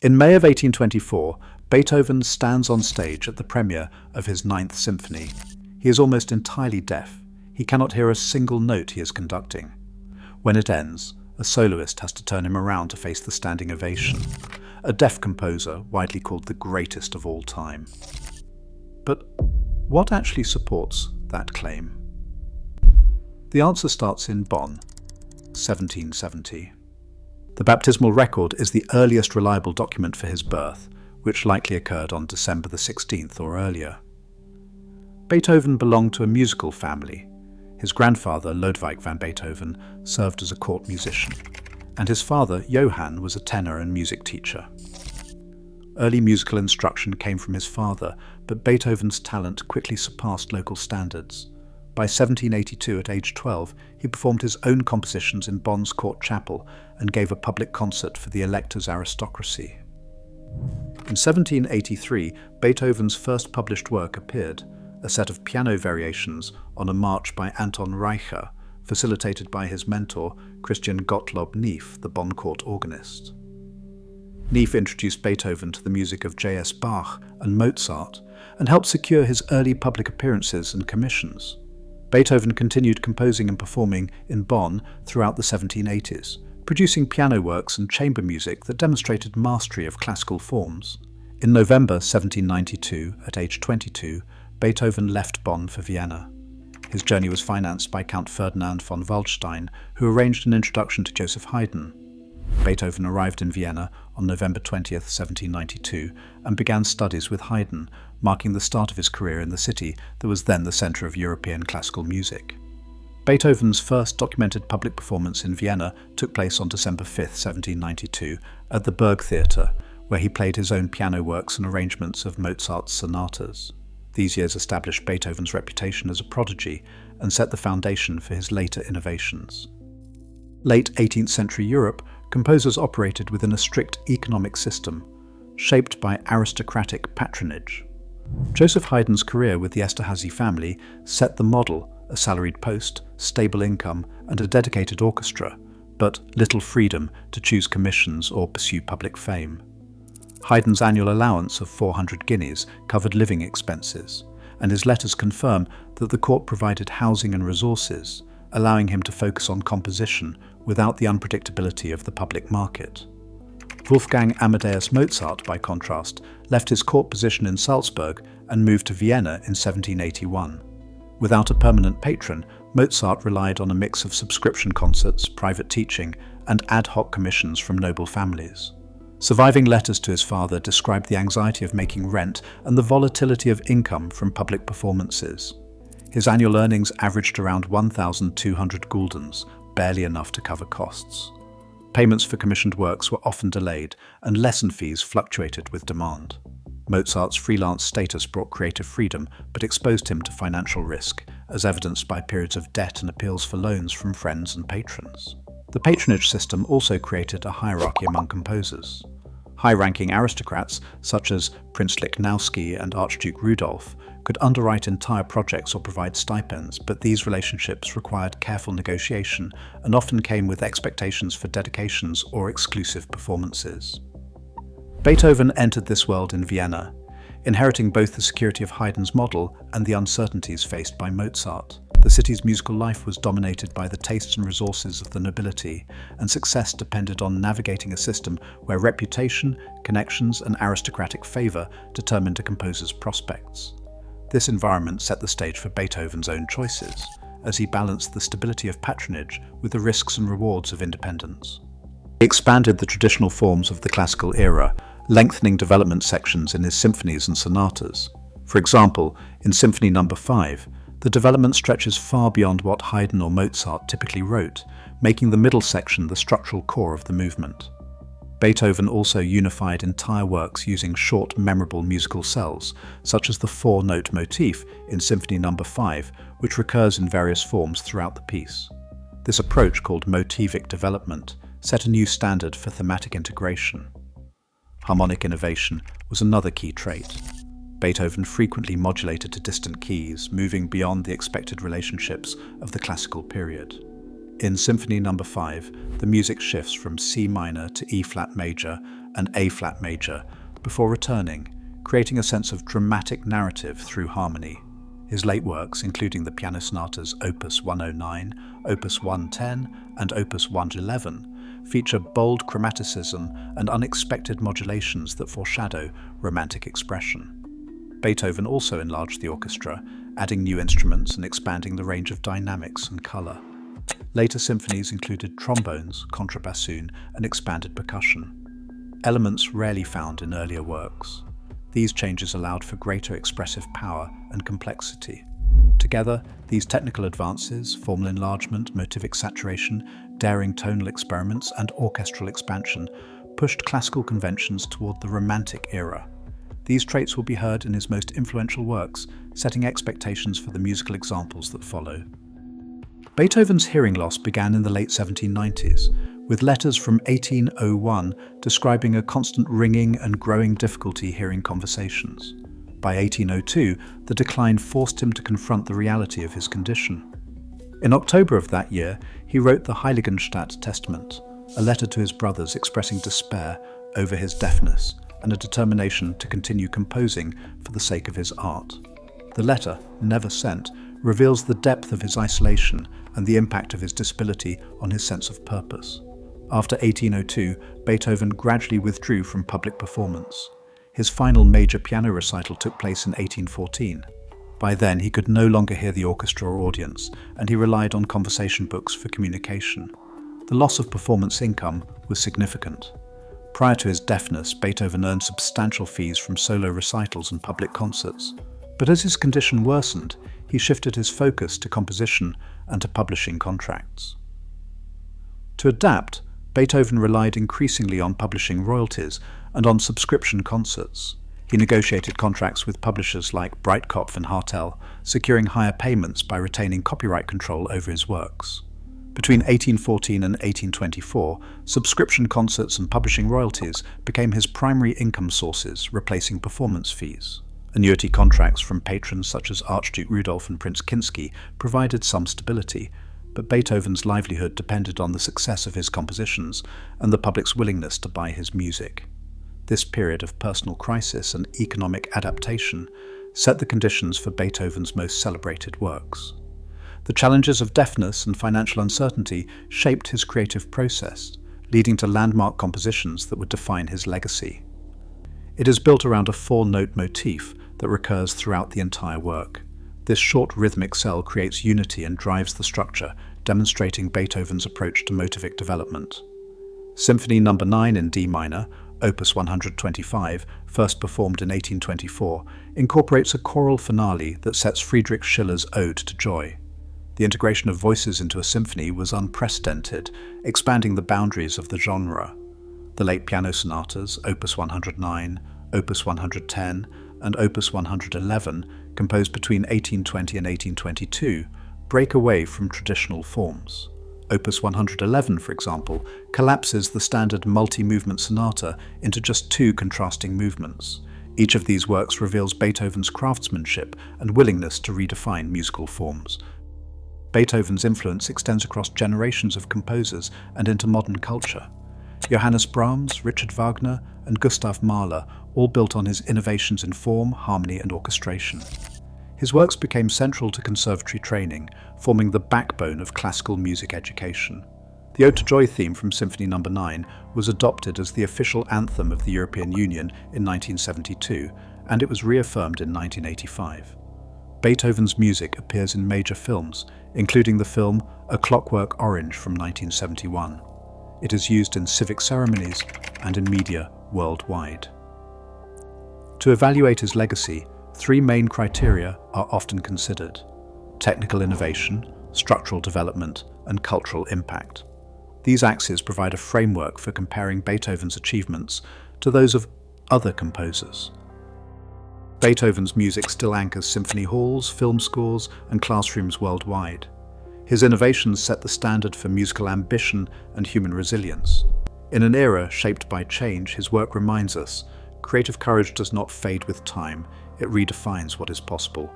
In May of 1824, Beethoven stands on stage at the premiere of his Ninth Symphony. He is almost entirely deaf. He cannot hear a single note he is conducting. When it ends, a soloist has to turn him around to face the standing ovation. A deaf composer, widely called the greatest of all time. But what actually supports that claim? The answer starts in Bonn, 1770. The baptismal record is the earliest reliable document for his birth, which likely occurred on December the 16th or earlier. Beethoven belonged to a musical family. His grandfather, Ludwig van Beethoven, served as a court musician, and his father, Johann, was a tenor and music teacher. Early musical instruction came from his father, but Beethoven's talent quickly surpassed local standards. By 1782, at age 12, he performed his own compositions in Bonn's court chapel and gave a public concert for the elector's aristocracy. In 1783, Beethoven's first published work appeared, a set of piano variations on a march by Anton Reicher, facilitated by his mentor, Christian Gottlob Neef, the Bonn court organist. Neef introduced Beethoven to the music of J.S. Bach and Mozart and helped secure his early public appearances and commissions. Beethoven continued composing and performing in Bonn throughout the 1780s, producing piano works and chamber music that demonstrated mastery of classical forms. In November 1792, at age 22, Beethoven left Bonn for Vienna. His journey was financed by Count Ferdinand von Waldstein, who arranged an introduction to Joseph Haydn. Beethoven arrived in Vienna on November 20, 1792, and began studies with Haydn, marking the start of his career in the city that was then the centre of European classical music. Beethoven's first documented public performance in Vienna took place on December 5, 1792, at the Burgtheater, where he played his own piano works and arrangements of Mozart's sonatas. These years established Beethoven's reputation as a prodigy and set the foundation for his later innovations. Late 18th century Europe, composers operated within a strict economic system, shaped by aristocratic patronage. Joseph Haydn's career with the Esterhazy family set the model: a salaried post, stable income, and a dedicated orchestra, but little freedom to choose commissions or pursue public fame. Haydn's annual allowance of 400 guineas covered living expenses, and his letters confirm that the court provided housing and resources, allowing him to focus on composition without the unpredictability of the public market. Wolfgang Amadeus Mozart, by contrast, left his court position in Salzburg and moved to Vienna in 1781. Without a permanent patron, Mozart relied on a mix of subscription concerts, private teaching, and ad hoc commissions from noble families. Surviving letters to his father described the anxiety of making rent and the volatility of income from public performances. His annual earnings averaged around 1,200 guldens, barely enough to cover costs. Payments for commissioned works were often delayed, and lesson fees fluctuated with demand. Mozart's freelance status brought creative freedom, but exposed him to financial risk, as evidenced by periods of debt and appeals for loans from friends and patrons. The patronage system also created a hierarchy among composers. High-ranking aristocrats, such as Prince Lichnowsky and Archduke Rudolph, could underwrite entire projects or provide stipends, but these relationships required careful negotiation and often came with expectations for dedications or exclusive performances. Beethoven entered this world in Vienna, inheriting both the security of Haydn's model and the uncertainties faced by Mozart. The city's musical life was dominated by the tastes and resources of the nobility, and success depended on navigating a system where reputation, connections, and aristocratic favour determined a composer's prospects. This environment set the stage for Beethoven's own choices, as he balanced the stability of patronage with the risks and rewards of independence. He expanded the traditional forms of the classical era, lengthening development sections in his symphonies and sonatas. For example, in Symphony No. 5, the development stretches far beyond what Haydn or Mozart typically wrote, making the middle section the structural core of the movement. Beethoven also unified entire works using short, memorable musical cells, such as the four-note motif in Symphony No. 5, which recurs in various forms throughout the piece. This approach, called motivic development, set a new standard for thematic integration. Harmonic innovation was another key trait. Beethoven frequently modulated to distant keys, moving beyond the expected relationships of the classical period. In Symphony No. 5, the music shifts from C minor to E-flat major and A-flat major, before returning, creating a sense of dramatic narrative through harmony. His late works, including the piano sonatas Opus 109, Opus 110, and Opus 111, feature bold chromaticism and unexpected modulations that foreshadow romantic expression. Beethoven also enlarged the orchestra, adding new instruments and expanding the range of dynamics and color. Later symphonies included trombones, contrabassoon, and expanded percussion, elements rarely found in earlier works. These changes allowed for greater expressive power and complexity. Together, these technical advances, formal enlargement, motivic saturation, daring tonal experiments, and orchestral expansion, pushed classical conventions toward the Romantic era. These traits will be heard in his most influential works, setting expectations for the musical examples that follow. Beethoven's hearing loss began in the late 1790s, with letters from 1801 describing a constant ringing and growing difficulty hearing conversations. By 1802, the decline forced him to confront the reality of his condition. In October of that year, he wrote the Heiligenstadt Testament, a letter to his brothers expressing despair over his deafness and a determination to continue composing for the sake of his art. The letter, never sent, reveals the depth of his isolation and the impact of his disability on his sense of purpose. After 1802, Beethoven gradually withdrew from public performance. His final major piano recital took place in 1814. By then, he could no longer hear the orchestra or audience, and he relied on conversation books for communication. The loss of performance income was significant. Prior to his deafness, Beethoven earned substantial fees from solo recitals and public concerts. But as his condition worsened, he shifted his focus to composition and to publishing contracts. To adapt, Beethoven relied increasingly on publishing royalties and on subscription concerts. He negotiated contracts with publishers like Breitkopf and Hartel, securing higher payments by retaining copyright control over his works. Between 1814 and 1824, subscription concerts and publishing royalties became his primary income sources, replacing performance fees. Annuity contracts from patrons such as Archduke Rudolf and Prince Kinsky provided some stability, but Beethoven's livelihood depended on the success of his compositions and the public's willingness to buy his music. This period of personal crisis and economic adaptation set the conditions for Beethoven's most celebrated works. The challenges of deafness and financial uncertainty shaped his creative process, leading to landmark compositions that would define his legacy. It is built around a four-note motif that recurs throughout the entire work. This short rhythmic cell creates unity and drives the structure, demonstrating Beethoven's approach to motivic development. Symphony No. 9 in D minor, Opus 125, first performed in 1824, incorporates a choral finale that sets Friedrich Schiller's Ode to Joy. The integration of voices into a symphony was unprecedented, expanding the boundaries of the genre. The late piano sonatas, Opus 109, Opus 110, and Opus 111, composed between 1820 and 1822, break away from traditional forms. Opus 111, for example, collapses the standard multi-movement sonata into just two contrasting movements. Each of these works reveals Beethoven's craftsmanship and willingness to redefine musical forms. Beethoven's influence extends across generations of composers and into modern culture. Johannes Brahms, Richard Wagner, and Gustav Mahler all built on his innovations in form, harmony, and orchestration. His works became central to conservatory training, forming the backbone of classical music education. The Ode to Joy theme from Symphony No. 9 was adopted as the official anthem of the European Union in 1972, and it was reaffirmed in 1985. Beethoven's music appears in major films, including the film A Clockwork Orange from 1971. It is used in civic ceremonies and in media worldwide. To evaluate his legacy, three main criteria are often considered: technical innovation, structural development, and cultural impact. These axes provide a framework for comparing Beethoven's achievements to those of other composers. Beethoven's music still anchors symphony halls, film scores, and classrooms worldwide. His innovations set the standard for musical ambition and human resilience. In an era shaped by change, his work reminds us, creative courage does not fade with time, it redefines what is possible.